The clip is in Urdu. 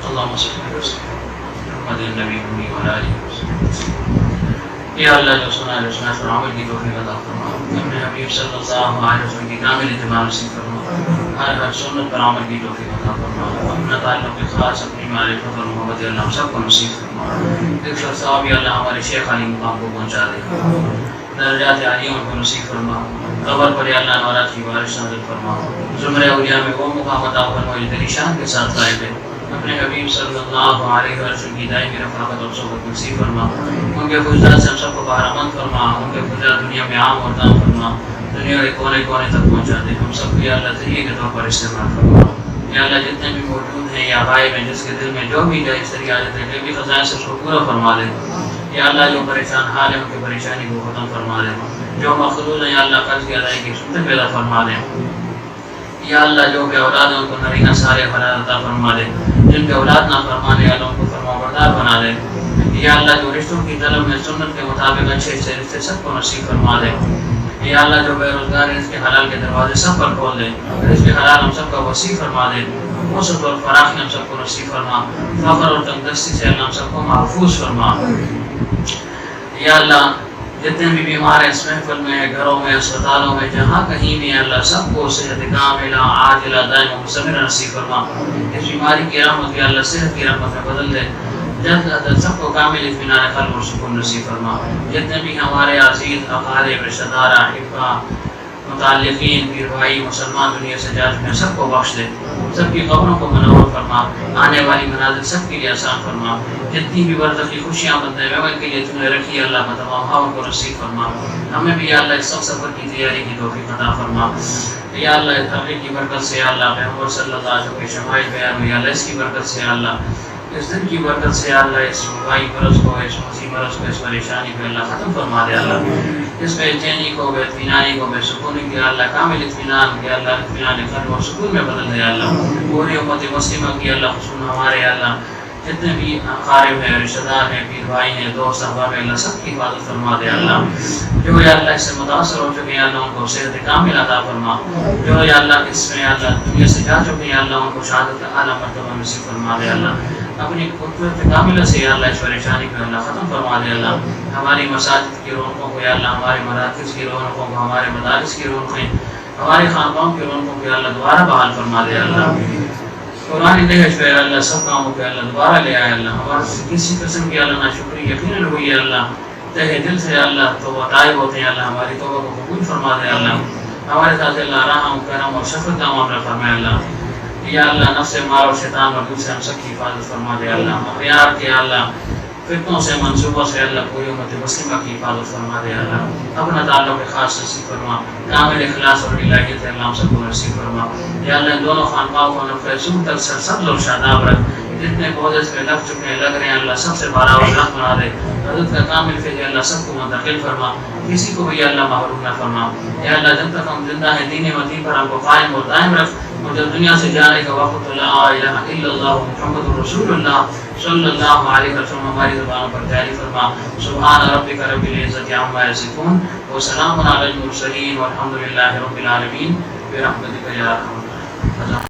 اللهم صل وسلم محمد النبی امی وعلی آلہ وسلم. یا اللہ جو سنا پر عمل کی توفیق عطا فرما. اپنے حبیب صلی اللہ علیہ وسلم کی کامل اتباع نصیب فرما. ہر سنت پر عمل کی توفیق عطا فرما. اپنا تعلق خاص اپنی معرفت اور محبت اللہ ہم سب کو نصیب فرما. ایک شخص صاحب یا اللہ ہمارے شیخ علی مقام کو پہنچا دے. درجات عالیہ ان کو نصیب فرما. قبر پر یا اللہ نورات کی بارش نازل فرما. زمرہ اولیاء میں وہ مقام عطا فرما جو تیری شان کے ساتھ قائم ہے. اپنے حبیب صلی اللہ علیہ وسلم کی دائمی رفاقت اور صحبت نصیب فرما. ان کے فضلات سے ہم سب کو بہرمند فرما. ان کے فضلات دنیا میں عام اور دام فرما. دنیا کے کونے کونے تک پہنچا دے. ہم سب کو یا اللہ ذریعے کے طور پر استعمال فرما. یا اللہ جتنے بھی موجود ہیں یا غائب ہیں جس کے دل میں جو بھی جائز تری حاجت ہے جو بھی خزائن سے اس کو پورا فرما دے. یا اللہ جو پریشان حال ہے ان کی پریشانی کو ختم فرما دے. جو مخلوط ہیں یا اللہ قرض کی ادائیگی کی سنت پیدا فرما دے. یا اللہ جو بے اولاد ہیں ان کو نرینہ سارے حلال عطا فرما دے. جن کے اولاد نہ فرمانے والوں ان کو فرما بردار بنا دے. یا اللہ جو رشتوں کی طلب میں سنت کے مطابق اچھے سے رشتے سب کو نصیب فرما دے. یا اللہ جو بے روزگار ہیں اس کے حلال کے دروازے سب پر کھول دے. اس کے حلال ہم سب کا وسیع فرما دے. وسعت اور فراخی ہم سب کو نصیب فرما. فقر اور تنگدستی سے اللہ ہم سب کو محفوظ فرما. یا اللہ جتنے بھی بیمار ہیں اس محفل میں گھروں میں اسپتالوں میں جہاں کہیں بھی اللہ سب کو صحت کاملہ عاجلہ دائم و مستمرہ نصیب فرما. اس بیماری کی رحمت یا اللہ صحت کی رحمت میں بدل دے. جلد از جلد سب کو کامل اطمینان قلب اور سکون نصیب فرما. جتنے بھی ہمارے عزیز اقارب رشتہ دار احبا متعلقین پیر بھائی مسلمان دنیا سے جا چکے ہیں سب کو بخش دے. سب کی قبروں کو منور فرما. آنے والی منازل سب کے لیے آسان فرما. جتنی بھی برزخی خوشیاں بندے میں کے لیے تم نے رکھی اللہ کا تمام ہاؤں کو نصیب فرما. ہمیں بھی یا اللہ اس سفر کی تیاری کی توفیق عطا فرما. یا اللہ اس تحقیق کی برکت سے یا اللہ محمد صلی اللہ علیہ وسلم کے شمائل بیان ہوئی اللہ اس کی برکت سے یا اللہ اس دن کی برکت سے یا اللہ اس وبائی مرض کو اس مصیبت مرض کو اس پریشانی کو اللہ ختم فرما دے. اللہ اس بے چینی کو بے اطمینانی کو بے سکونی کی اللہ کامل اطمینان کی اللہ اطمینان قلب اور سکون میں بدل دے. اللہ پوری امت مسلمہ کی اللہ خصوصاً ہمارے اللہ جتنے بھی اقارب ہیں رشتہ دار ہیں پیر بھائی ہیں دوست احباب ہیں اللہ سب کی حفاظت فرما دے. اللہ جو یا اللہ اس سے متاثر ہو چکے ہیں اللہ ان کو صحت کامل عطا فرما. جو یا اللہ اس میں اللہ دنیا سے جا چکے ہیں اللہ ان کو شہادت کا اعلیٰ مرتبہ نصیب فرما دے. اللہ اپنی قدرت کاملہ سے یا اللہ اس پریشانی کو اللہ ختم فرما دے. اللہ ہماری مساجد کی رونقوں کو یا اللہ ہمارے مراکز کی رونقوں کو ہمارے مدارس کی رونقیں ہمارے خانقاہوں کی رونقوں کو اللہ دوبارہ بحال فرما دے. اللہ قرآن دہش پہ اللہ سب کاموں پہ اللہ دوبارہ لے آئے. اللہ ہمارے کسی قسم کی اللہ ناشکری یقیناً ہوئی ہے اللہ تہ دل سے اللہ توبہ طائب ہوتے ہیں اللہ ہماری توبہ کو قبول فرما دے. اللہ ہمارے ساتھ اللہ رحم کرم اور شفقت کا معاملہ فرمائے. اللہ یا اللہ نفس مار اور شیطان اور دل سے ہم سب کی حفاظت فرما دے. اللہ اخیار کے اللہ فتنوں سے منصوبوں سے اللہ پوری امت مسلمہ کی حفاظت فرما دے. اللہ اپنا تعلق خاص نصیب فرما. کامل اخلاص اور الہیت اللہ ہم سب کو نصیب فرما. یا اللہ ان دونوں خانقاہوں کو نفع سور تک سرسبز اور شاداب رکھ. جتنے پودے اس میں لگ چکے ہیں لگ رہے ہیں اللہ سب سے بارہ اور رحمت بنا دے. حضرت کا کامل فیض اللہ سب کو منتقل فرما. کسی کو بھی اللہ محروم نہ فرما. یا اللہ جب تک ہم زندہ ہیں دین مدین پر ہم کو قائم اور دائم رکھ. اور جب دنیا سے جانے کا وقت لا الہ الا اللہ محمد رسول اللہ صلی اللہ علیہ وسلم ہماری زبانوں پر جاری فرما. سبحان ربک رب العزت عما یصفون وسلام علی المرسلین والحمد للہ رب العالمین برحمتک یا ارحم الراحمین.